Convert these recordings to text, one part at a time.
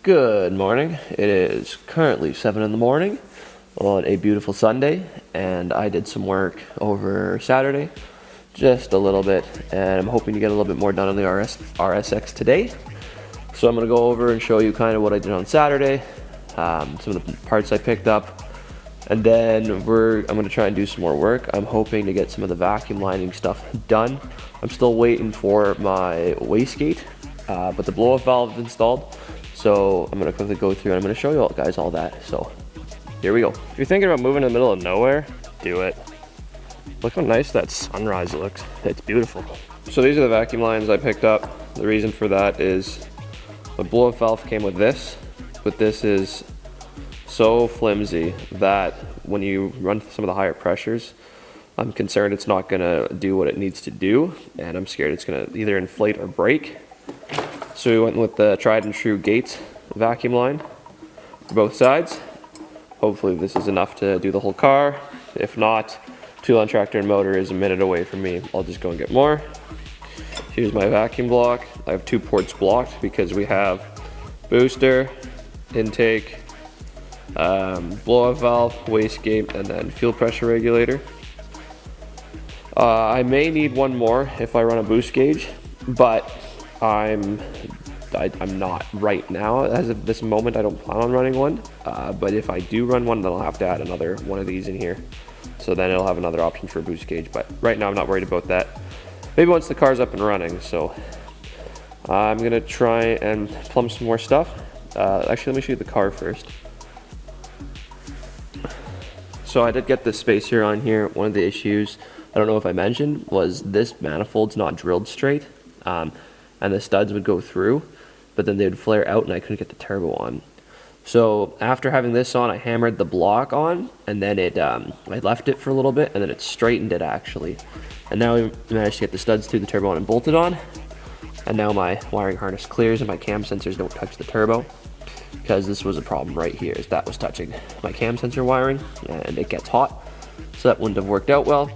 Good morning. It is currently 7 in the morning on a beautiful Sunday, and I did some work over Saturday, just a little bit, and I'm hoping to get a little bit more done on the RSX today. So I'm going to go over and show you kind of what I did on Saturday, some of the parts I picked up, and then I'm going to try and do some more work. I'm hoping to get some of the vacuum lining stuff done. I'm still waiting for my wastegate, but the blow-off valve is installed. So I'm going to quickly go through and I'm going to show you guys all that. So here we go. If you're thinking about moving in the middle of nowhere, do it. Look how nice that sunrise looks. It's beautiful. So these are the vacuum lines I picked up. The reason for that is the blow-off valve came with this, but this is so flimsy that when you run some of the higher pressures, I'm concerned it's not going to do what it needs to do, and I'm scared it's going to either inflate or break. So we went with the tried and true Gates vacuum line for both sides. Hopefully this is enough to do the whole car. If not, tool and tractor and motor is a minute away from me. I'll just go and get more. Here's my vacuum block. I have 2 ports blocked because we have booster, intake, blow-off valve, wastegate, and then fuel pressure regulator. I may need one more if I run a boost gauge, but I'm not right now. As of this moment, I don't plan on running one, but if I do run one, then I'll have to add another one of these in here. So then it'll have another option for a boost gauge, but right now I'm not worried about that. Maybe once the car's up and running. So I'm gonna try and plumb some more stuff. Actually, let me show you the car first. So I did get this spacer on here. One of the issues, I don't know if I mentioned, was this manifold's not drilled straight. And the studs would go through, but then they would flare out and I couldn't get the turbo on. So after having this on, I hammered the block on, and then I left it for a little bit, and then it straightened it actually. And now we managed to get the studs through the turbo on and bolted on. And now my wiring harness clears and my cam sensors don't touch the turbo, because this was a problem right here, is that was touching my cam sensor wiring and it gets hot. So that wouldn't have worked out well.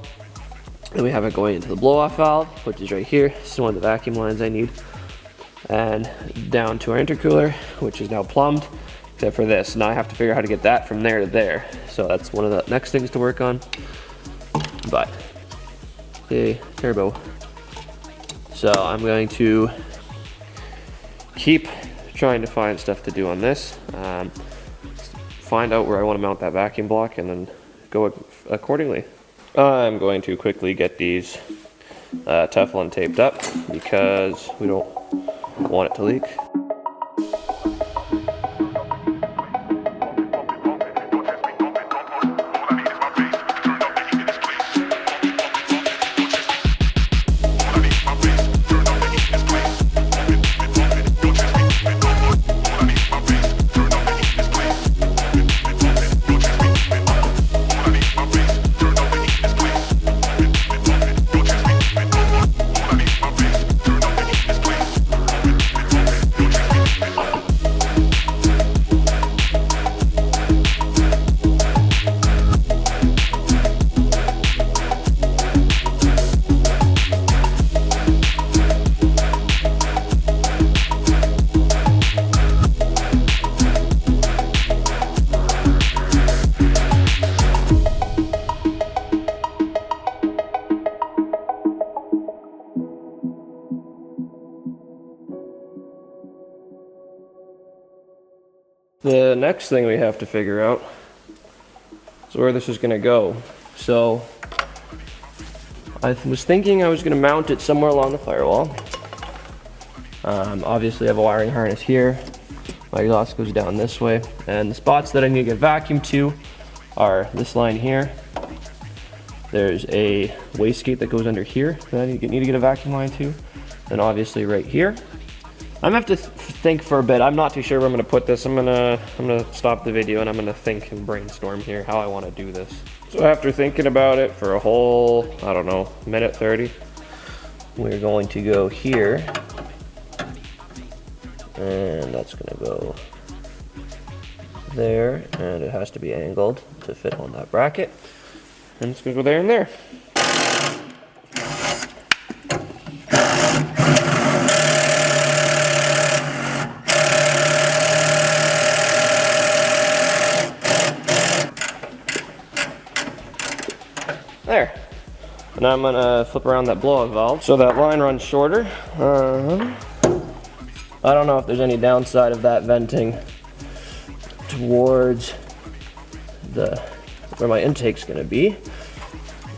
And we have it going into the blow-off valve, which is right here. This is one of the vacuum lines I need. And down to our intercooler, which is now plumbed, except for this. Now I have to figure out how to get that from there to there. So that's one of the next things to work on. But, the turbo. So I'm going to keep trying to find stuff to do on this. Find out where I want to mount that vacuum block and then go accordingly. I'm going to quickly get these Teflon taped up because we don't want it to leak. The next thing we have to figure out is where this is going to go. So I was thinking I was going to mount it somewhere along the firewall. Obviously I have a wiring harness here. My exhaust goes down this way, and the spots that I need to get vacuum to are this line here. There's a wastegate that goes under here that I need to get a vacuum line to, and obviously right here. I'm gonna have to think for a bit. I'm not too sure where I'm gonna put this. I'm gonna stop the video and I'm gonna think and brainstorm here how I want to do this. So after thinking about it for a whole, I don't know, minute 30, we're going to go here, and that's gonna go there, and it has to be angled to fit on that bracket, and it's gonna go there and there. Now I'm gonna flip around that blow-off valve so that line runs shorter. I don't know if there's any downside of that venting towards where my intake's gonna be.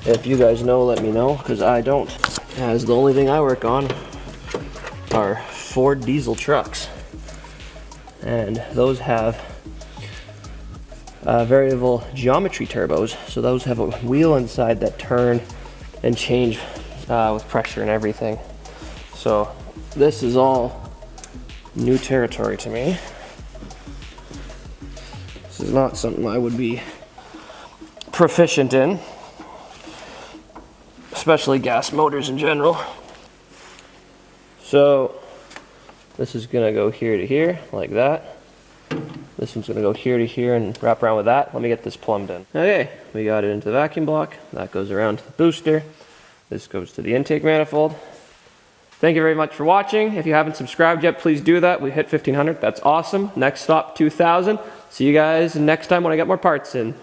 If you guys know, let me know, because I don't. As the only thing I work on are Ford diesel trucks, and those have variable geometry turbos. So those have a wheel inside that turn and change with pressure and everything. So this is all new territory to me. This is not something I would be proficient in, especially gas motors in general. So this is gonna go here to here, like that. This one's gonna go here to here and wrap around with that. Let me get this plumbed in. Okay, we got it into the vacuum block. That goes around to the booster. This goes to the intake manifold. Thank you very much for watching. If you haven't subscribed yet, please do that. We hit 1,500, that's awesome. Next stop, 2,000. See you guys next time when I get more parts in.